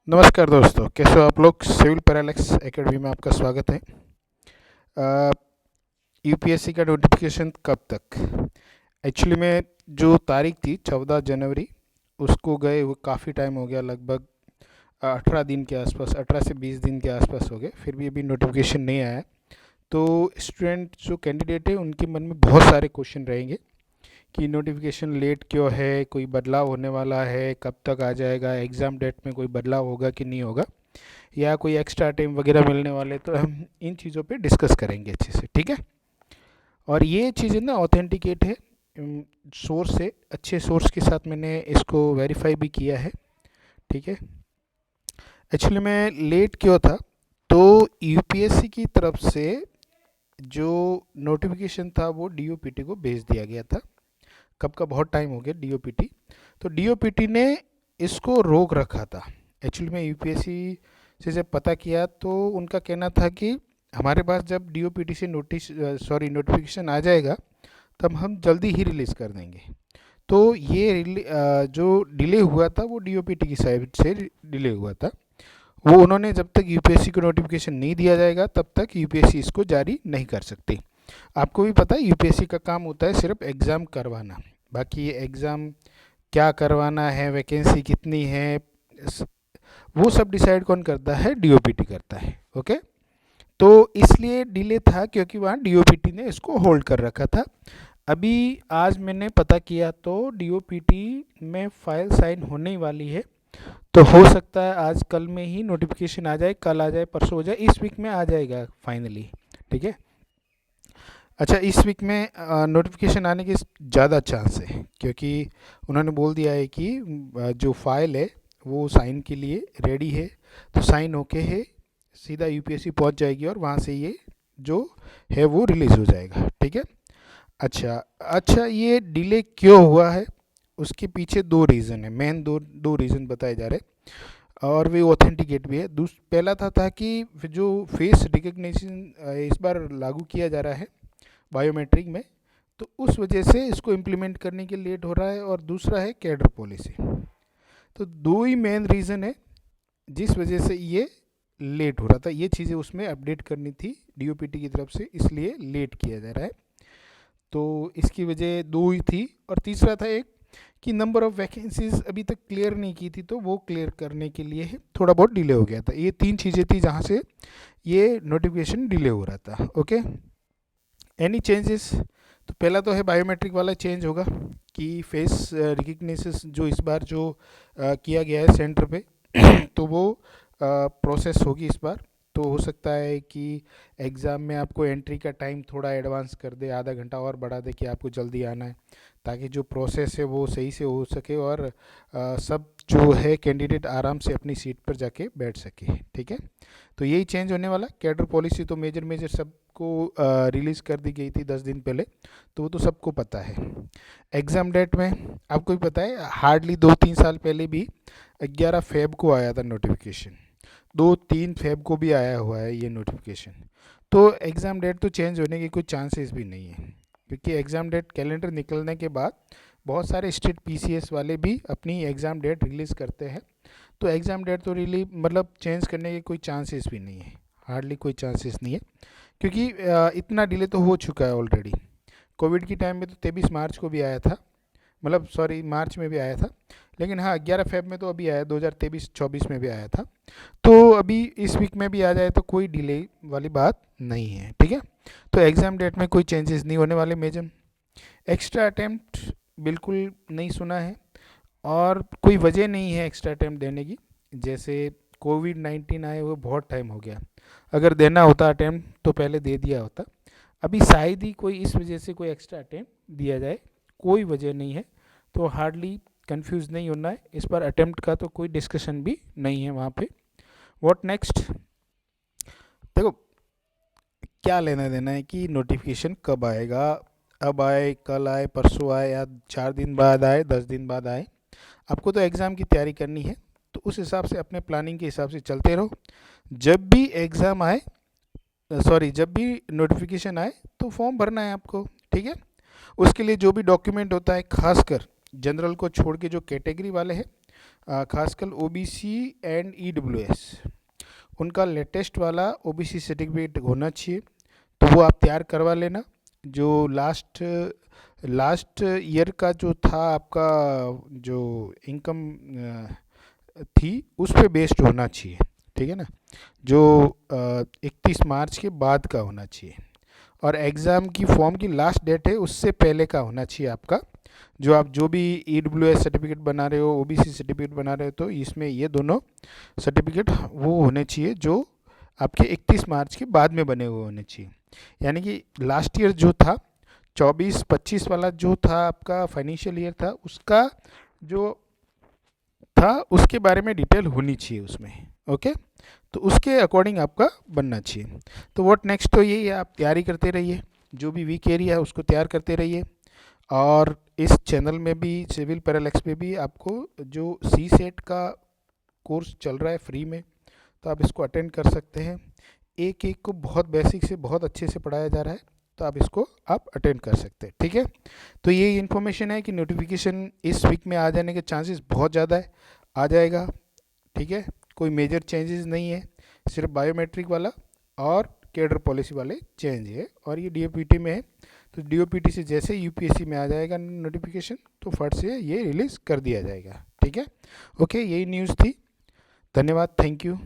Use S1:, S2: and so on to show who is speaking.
S1: नमस्कार दोस्तों, कैसे हो आप लोग। सिविल पैरालेक्स एकेडमी में आपका स्वागत है। यूपीएससी का नोटिफिकेशन कब तक? एक्चुअली में जो तारीख थी 14 जनवरी, उसको गए हुए काफ़ी टाइम हो गया, लगभग 18 दिन के आसपास, 18 से 20 दिन के आसपास हो गए, फिर भी अभी नोटिफिकेशन नहीं आया। तो स्टूडेंट जो कैंडिडेट है उनके मन में बहुत सारे क्वेश्चन रहेंगे कि नोटिफिकेशन लेट क्यों है, कोई बदलाव होने वाला है, कब तक आ जाएगा, एग्ज़ाम डेट में कोई बदलाव होगा कि नहीं होगा, या कोई एक्स्ट्रा टाइम वगैरह मिलने वाले। तो हम इन चीज़ों पे डिस्कस करेंगे अच्छे से, ठीक है। और ये चीज़ें ना ऑथेंटिकेट है सोर्स से, अच्छे सोर्स के साथ मैंने इसको वेरीफाई भी किया है, ठीक है। एक्चुअली में लेट क्यों था, तो यूपीएससी की तरफ से जो नोटिफिकेशन था वो डीओपीटी को भेज दिया गया था। कब का बहुत टाइम हो गया डीओपीटी, तो डीओपीटी ने इसको रोक रखा था। एक्चुअली में यूपीएससी से जब पता किया तो उनका कहना था कि हमारे पास जब डीओपीटी से नोटिफिकेशन आ जाएगा तब हम जल्दी ही रिलीज़ कर देंगे। तो ये जो डिले हुआ था वो डीओपीटी की साइड से डिले हुआ था। वो उन्होंने जब तक यूपीएससी को नोटिफिकेशन नहीं दिया जाएगा तब तक यूपीएससी इसको जारी नहीं कर सकती। आपको भी पता है यूपीएससी का काम होता है सिर्फ एग्ज़ाम करवाना, बाकी ये एग्ज़ाम क्या करवाना है, वैकेंसी कितनी है, वो सब डिसाइड कौन करता है? डीओपीटी करता है। ओके, तो इसलिए डिले था क्योंकि वहाँ डीओपीटी ने इसको होल्ड कर रखा था। अभी आज मैंने पता किया तो डीओपीटी में फाइल साइन होने ही वाली है, तो हो सकता है आज कल में ही नोटिफिकेशन आ जाए, कल आ जाए, परसों हो जाए, इस वीक में आ जाएगा फाइनली, ठीक है। अच्छा, इस वीक में नोटिफिकेशन आने के ज़्यादा चांस है क्योंकि उन्होंने बोल दिया है कि जो फाइल है वो साइन के लिए रेडी है, तो साइन होके है सीधा यूपीएससी पहुंच जाएगी और वहाँ से ये जो है वो रिलीज़ हो जाएगा, ठीक है। अच्छा अच्छा, ये डिले क्यों हुआ है उसके पीछे दो रीज़न है, मेन दो दो रीज़न बताए जा रहे हैं और वे ऑथेंटिकेट भी है। पहला था कि जो फेस रिकग्निशन इस बार लागू किया जा रहा है बायोमेट्रिक में, तो उस वजह से इसको इम्प्लीमेंट करने के लेट हो रहा है, और दूसरा है कैडर पॉलिसी। तो दो ही मेन रीज़न है जिस वजह से ये लेट हो रहा था। ये चीज़ें उसमें अपडेट करनी थी डीओपीटी की तरफ से, इसलिए लेट किया जा रहा है। तो इसकी वजह दो ही थी, और तीसरा था एक कि नंबर ऑफ़ वैकेंसीज अभी तक क्लियर नहीं की थी, तो वो क्लियर करने के लिए थोड़ा बहुत डिले हो गया था। ये तीन चीज़ें थी जहाँ से ये नोटिफिकेशन डिले हो रहा था। Okay, any changes? तो पहला तो है बायोमेट्रिक वाला चेंज होगा कि फेस रिकग्निशन जो इस बार जो किया गया है सेंटर पे तो वो प्रोसेस होगी इस बार। तो हो सकता है कि एग्ज़ाम में आपको एंट्री का टाइम थोड़ा एडवांस कर दे, आधा घंटा और बढ़ा दे कि आपको जल्दी आना है, ताकि जो प्रोसेस है वो सही से हो सके और सब जो है कैंडिडेट आराम से अपनी सीट पर जाके बैठ सके, ठीक है। तो यही चेंज होने वाला। कैडर पॉलिसी तो मेजर मेजर सबको रिलीज़ कर दी गई थी 10 दिन पहले, तो वो तो सबको पता है। एग्ज़ाम डेट में आपको भी पता है, हार्डली 2-3 साल पहले भी 11 फेब को आया था नोटिफिकेशन, 2-3 फेब को भी आया हुआ है ये नोटिफिकेशन। तो एग्ज़ाम डेट तो चेंज होने के कोई चांसेस भी नहीं है, क्योंकि एग्ज़ाम डेट कैलेंडर निकलने के बाद बहुत सारे स्टेट पीसीएस वाले भी अपनी एग्ज़ाम डेट रिलीज़ करते हैं। तो एग्ज़ाम डेट तो रिली मतलब चेंज करने के कोई चांसेस भी नहीं है, हार्डली कोई चांसेस नहीं है, क्योंकि इतना डिले तो हो चुका है ऑलरेडी। कोविड की टाइम में तो 23 मार्च को भी आया था, मतलब सॉरी मार्च में भी आया था, लेकिन हाँ 11 फेब में तो अभी आया, 2023-24 में भी आया था। तो अभी इस वीक में भी आ जाए तो कोई डिले वाली बात नहीं है, ठीक है। तो एग्ज़ाम डेट में कोई चेंजेस नहीं होने वाले मेजर। एक्स्ट्रा अटैम्प्ट बिल्कुल नहीं सुना है, और कोई वजह नहीं है एक्स्ट्रा अटैम्प्ट देने की। जैसे कोविड-19 आए हुए बहुत टाइम हो गया, अगर देना होता अटैम्प्ट तो पहले दे दिया होता। अभी शायद ही कोई इस वजह से कोई एक्स्ट्रा अटैम्प्ट दिया जाए, कोई वजह नहीं है। तो हार्डली कंफ्यूज नहीं होना है, इस पर अटैम्प्ट का तो कोई डिस्कशन भी नहीं है वहाँ पे। What next? देखो, क्या लेना देना है कि नोटिफिकेशन कब आएगा, अब आए, कल आए, परसों आए, या 4 दिन बाद आए, 10 दिन बाद आए। आपको तो एग्ज़ाम की तैयारी करनी है, तो उस हिसाब से अपने प्लानिंग के हिसाब से चलते रहो। जब भी एग्ज़ाम आए, सॉरी जब भी नोटिफिकेशन आए तो फॉर्म भरना है आपको, ठीक है। उसके लिए जो भी डॉक्यूमेंट होता है, खासकर जनरल को छोड़ के जो कैटेगरी वाले हैं खासकर ओबीसी एंड ईडब्ल्यूएस, उनका लेटेस्ट वाला ओबीसी सर्टिफिकेट होना चाहिए, तो वो आप तैयार करवा लेना। जो लास्ट लास्ट ईयर का जो था आपका, जो इनकम थी उस पे बेस्ड होना चाहिए, ठीक है ना। जो 31 मार्च के बाद का होना चाहिए, और एग्ज़ाम की फॉर्म की लास्ट डेट है उससे पहले का होना चाहिए आपका। जो आप जो भी ईडब्ल्यूएस सर्टिफिकेट बना रहे हो, ओबीसी सर्टिफिकेट बना रहे हो, तो इसमें ये दोनों सर्टिफिकेट वो होने चाहिए जो आपके 31 मार्च के बाद में बने हुए होने चाहिए। यानी कि लास्ट ईयर जो था 24-25 वाला जो था आपका फाइनेंशियल ईयर था, उसका जो था उसके बारे में डिटेल होनी चाहिए उसमें। ओके, तो उसके अकॉर्डिंग आपका बनना चाहिए। तो व्हाट नेक्स्ट, तो यही है, आप तैयारी करते रहिए, जो भी वीक एरिया है उसको तैयार करते रहिए। और इस चैनल में भी, सिविल पैरालेक्स में भी, आपको जो सी सेट का कोर्स चल रहा है फ्री में, तो आप इसको अटेंड कर सकते हैं। एक एक को बहुत बेसिक से बहुत अच्छे से पढ़ाया जा रहा है, तो आप इसको आप अटेंड कर सकते हैं, ठीक है। तो ये इन्फॉर्मेशन है कि नोटिफिकेशन इस वीक में आ जाने के चांसेस बहुत ज़्यादा है, आ जाएगा, ठीक है। कोई मेजर चेंजेस नहीं है, सिर्फ बायोमेट्रिक वाला और कैडर पॉलिसी वाले चेंज है, और ये डीओपीटी में है। तो डीओपीटी से जैसे यूपीएससी में आ जाएगा नोटिफिकेशन, तो फट से ये रिलीज़ कर दिया जाएगा, ठीक है। ओके, यही न्यूज़ थी। धन्यवाद, थैंक यू।